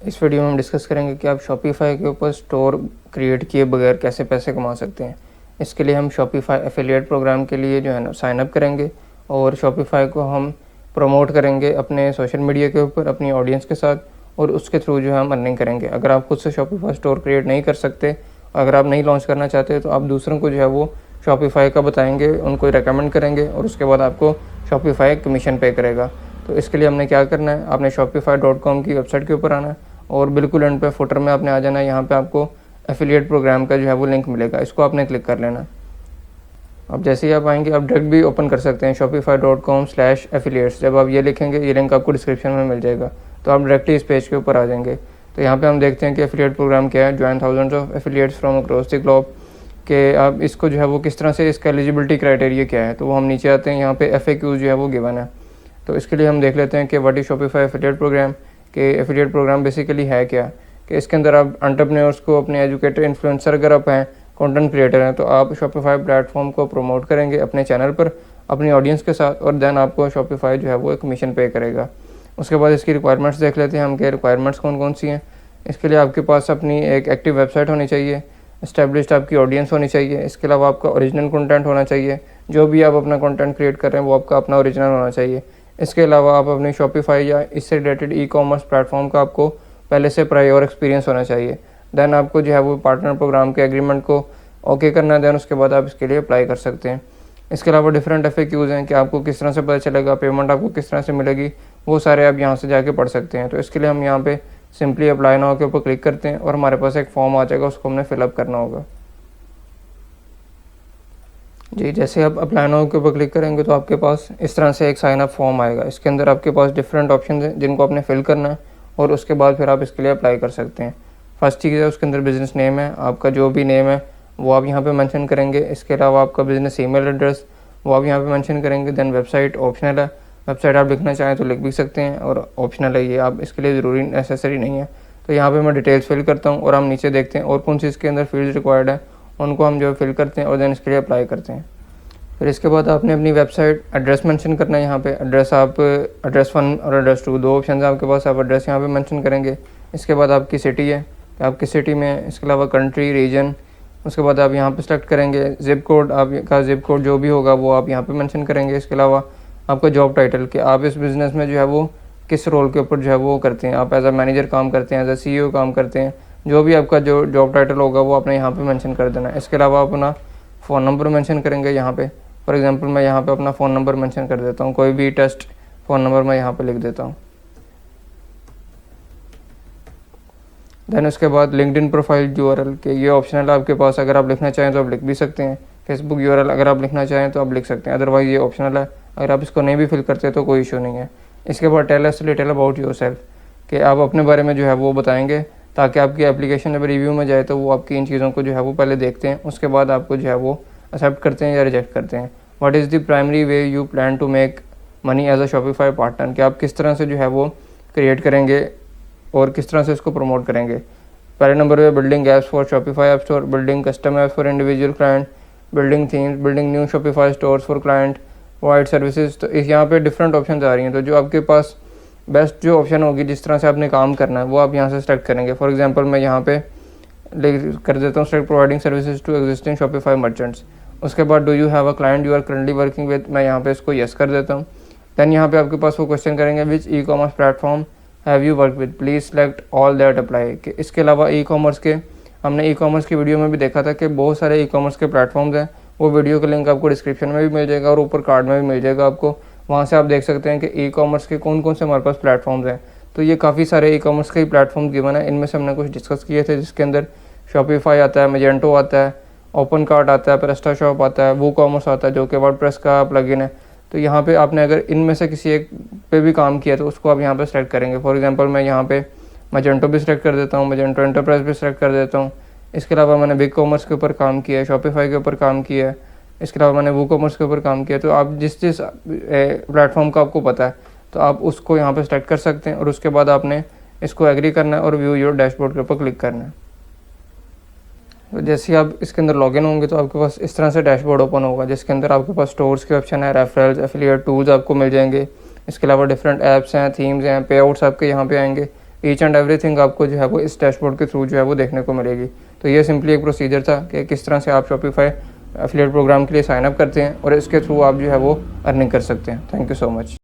इस वीडियो में हम डिस्कस करेंगे कि आप शॉपिफाई के ऊपर स्टोर क्रिएट किए बगैर कैसे पैसे कमा सकते हैं। इसके लिए हम शॉपिफाई एफिलिएट प्रोग्राम के लिए जो है ना साइन अप करेंगे और शॉपिफाई को हम प्रमोट करेंगे अपने सोशल मीडिया के ऊपर अपनी ऑडियंस के साथ, और उसके थ्रू जो है हम अर्निंग करेंगे। अगर आप खुद से शॉपिफाई स्टोर क्रिएट नहीं कर सकते, अगर आप नहीं लॉन्च करना चाहते, तो आप दूसरों को जो है वो शॉपिफाई का बताएंगे, उनको रेकमेंड करेंगे और उसके बाद आपको शॉपिफाई कमीशन पे करेगा। तो इसके लिए हमने क्या करना है, आपने shopify.com की वेबसाइट के ऊपर आना है और बिल्कुल एंड पे फुटर में आपने आ जाना है। यहाँ पे आपको एफिलिएट प्रोग्राम का जो है वो लिंक मिलेगा, इसको आपने क्लिक कर लेना। अब जैसे ही आप आएंगे, आप डायरेक्ट भी ओपन कर सकते हैं shopify.com/affiliates। जब आप ये लिखेंगे, ये लिंक आपको डिस्क्रिप्शन में मिल जाएगा, तो आप डायरेक्टली इस पेज के ऊपर आ जाएंगे। तो यहाँ पे हम देखते हैं कि एफिलिएट प्रोग्राम क्या है, join thousands of affiliates from across the globe, कि आप इसको जो है वो किस तरह से, इसका एलिजिबिलिटी क्राइटेरिया क्या है। तो वो हम नीचे आते हैं, यहाँ पे FAQ जो है वो गिवन है। तो इसके लिए हम देख लेते हैं कि what is Shopify affiliate program, कि एफिलिएट प्रोग्राम बेसिकली है क्या। कि इसके अंदर आप एंटरप्रेन्योर्स को, अपने एजुकेटर, इन्फ्लुएंसर अगर आप हैं, कंटेंट क्रिएटर हैं, तो आप शॉपिफाई प्लेटफॉर्म को प्रमोट करेंगे अपने चैनल पर अपनी ऑडियंस के साथ, और देन आपको शॉपिफाई जो है वो एक कमीशन पे करेगा। उसके बाद इसकी रिक्वायरमेंट्स देख लेते हैं हम, कि रिक्वायरमेंट्स कौन कौन सी हैं। इसके लिए आपके पास अपनी एक एक्टिव वेबसाइट होनी चाहिए, इस्टेब्लिश्ड आपकी ऑडियंस होनी चाहिए। इसके अलावा आपका ओरिजिनल कंटेंट होना चाहिए, जो भी आप अपना कंटेंट क्रिएट कर रहे हैं वो आपका अपना ओरिजिनल होना चाहिए। इसके अलावा आप अपनी शॉपिफाई या इससे रिलेटेड ई-कॉमर्स प्लेटफॉर्म का आपको पहले से प्रायर एक्सपीरियंस होना चाहिए। देन आपको जो है वो पार्टनर प्रोग्राम के एग्रीमेंट को ओके करना है, देन उसके बाद आप इसके लिए अप्लाई कर सकते हैं। इसके अलावा डिफरेंट FAQs हैं कि आपको किस तरह से पता चलेगा, पेमेंट आपको किस तरह से मिलेगी, वो सारे आप यहाँ से जाके पढ़ सकते हैं। तो इसके लिए हम यहाँ पे सिंपली अप्लाई नाउ के ऊपर क्लिक करते हैं और हमारे पास एक फॉर्म आ जाएगा, उसको हमने फिलअप करना होगा। जी, जैसे आप अप्लाई नाउ के ऊपर क्लिक करेंगे तो आपके पास इस तरह से एक साइन अप फॉर्म आएगा। इसके अंदर आपके पास डिफरेंट ऑप्शन हैं जिनको आपने फिल करना है, और उसके बाद फिर आप इसके लिए अप्लाई कर सकते हैं। फर्स्ट चीज़ है, उसके अंदर बिज़नेस नेम है, आपका जो भी नेम है वो आप यहाँ पे मेंशन करेंगे। इसके अलावा आपका बिज़नेस ईमेल एड्रेस वो आप यहाँ पे मेंशन करेंगे। देन वेबसाइट ऑप्शनल है, वेबसाइट आप लिखना चाहें तो लिख भी सकते हैं, और ऑप्शनल है ये, आप इसके लिए ज़रूरी नेसेसरी नहीं है। तो यहाँ पे मैं डिटेल्स फिल करता हूँ और हम नीचे देखते हैं और कौन सी इसके अंदर फील्ड रिक्वायर्ड है, उनको हम जो फिल करते हैं और देन इसके लिए अप्लाई करते हैं। फिर इसके बाद आपने अपनी वेबसाइट एड्रेस मेंशन करना है। यहाँ पे एड्रेस आप एड्रेस 1 और एड्रेस 2 दो ऑप्शन है आपके पास, आप एड्रेस यहाँ पे मेंशन करेंगे। इसके बाद आपकी सिटी है कि आप किस सिटी में है, इसके अलावा कंट्री, रीजन, उसके बाद आप यहाँ पे सेलेक्ट करेंगे। जिप कोड, आपका जिप कोड जो भी होगा वो आप यहाँ पे मेंशन करेंगे। इसके अलावा आपका जॉब टाइटल, कि आप इस बिज़नेस में जो है वो किस रोल के ऊपर जो है वो करते हैं, आप एज अ मैनेजर काम करते हैं, एज अ CEO काम करते हैं, जो भी आपका जो जॉब टाइटल होगा वो आपने यहाँ पे मेंशन कर देना है। इसके अलावा आप अपना फ़ोन नंबर मेंशन करेंगे यहाँ पे। फॉर एग्जांपल मैं यहाँ पे अपना फ़ोन नंबर मेंशन कर देता हूँ, कोई भी टेस्ट फ़ोन नंबर मैं यहाँ पे लिख देता हूँ। देन उसके बाद लिंक्डइन प्रोफाइल URL, के ये ऑप्शनल है आपके पास, अगर आप लिखना चाहें तो आप लिख भी सकते हैं। फेसबुक URL अगर आप लिखना चाहें तो आप लिख सकते हैं, अदरवाइज़ ये ऑप्शनल है, अगर आप इसको नहीं भी फिल करते तो कोई इशू नहीं है। इसके बाद tell us little about yourself आप अपने बारे में जो है वो बताएंगे, ताकि आपकी एप्लीकेशन जब रिव्यू में जाए तो वो आपकी इन चीज़ों को जो है वो पहले देखते हैं, उसके बाद आपको जो है वो एक्सेप्ट करते हैं या रिजेक्ट करते हैं। What is the primary way you plan to make money as a Shopify partner, कि आप किस तरह से जो है वो क्रिएट करेंगे और किस तरह से इसको प्रमोट करेंगे। पहले नंबर पे building apps for Shopify app store, building custom apps for individual client, building themes, building new Shopify stores for client, provide services. तो इस यहाँ पे डिफरेंट ऑप्शन आ रही हैं, तो जो आपके पास बेस्ट जो ऑप्शन होगी, जिस तरह से आपने काम करना है, वो आप यहाँ से सेलेक्ट करेंगे। फॉर एग्जांपल मैं यहाँ पे कर देता हूँ select providing services to existing Shopify merchants. उसके बाद do you have a client you are currently working with, मैं यहाँ पे इसको यस कर देता हूँ। दैन यहाँ पे आपके पास वो क्वेश्चन करेंगे, which e-commerce platform have you work with, please select all that apply. कि इसके अलावा ई-कॉमर्स के, हमने ई-कॉमर्स की वीडियो में भी देखा था कि बहुत सारे ई-कॉमर्स के प्लेटफॉर्म्स हैं, वो वीडियो का लिंक आपको डिस्क्रिप्शन में भी मिल जाएगा और ऊपर कार्ड में भी मिल जाएगा आपको, वहाँ से आप देख सकते हैं कि ई-कॉमर्स के कौन कौन से हमारे पास प्लेटफॉर्म्स हैं। तो ये काफ़ी सारे ई-कॉमर्स के प्लेटफॉर्म गिवन है, इनमें से हमने कुछ डिस्कस किए थे, जिसके अंदर शॉपिफाई आता है, मैजेंटो आता है, ओपन कार्ट आता है, प्रेस्टाशॉप आता है, वूकॉमर्स आता है जो कि वर्डप्रेस का प्लगइन है। तो यहाँ पे आपने अगर इनमें से किसी एक पे भी काम किया तो उसको आप यहाँ पे सेलेक्ट करेंगे। फॉर एग्जांपल मैं यहाँ पे मैजेंटो भी सेलेक्ट कर देता हूँ, मैजेंटो एंटरप्राइज भी सेलेक्ट कर देता हूँ। इसके अलावा मैंने बिग कॉमर्स के ऊपर काम किया है, शॉपिफाई के ऊपर काम किया है, इसके अलावा मैंने वूकॉमर्स के ऊपर काम किया है। तो आप जिस प्लेटफॉर्म का आपको पता है तो आप उसको यहाँ पर सेलेक्ट कर सकते हैं, और उसके बाद आपने इसको एग्री करना है और व्यू योर डैशबोर्ड के ऊपर क्लिक करना है। तो जैसे ही आप इसके अंदर लॉगिन होंगे तो आपके पास इस तरह से डैशबोर्ड ओपन होगा, जिसके अंदर आपके पास स्टोर्स के ऑप्शन है, रेफरल्स, एफिलिएट टूल्स आपको मिल जाएंगे। इसके अलावा डिफरेंट ऐप्स हैं, थीम्स हैं, पे आउट्स आपके यहाँ पे आएंगे। ईच एंड एवरीथिंग आपको जो है वो इस डैशबोर्ड के थ्रू जो है वो देखने को मिलेगी। तो ये सिंपली एक प्रोसीजर था कि किस तरह से आप शॉपिफाई एफिलिएट प्रोग्राम के लिए साइन अप करते हैं और इसके थ्रू आप जो है वो अर्निंग कर सकते हैं। Thank you so much.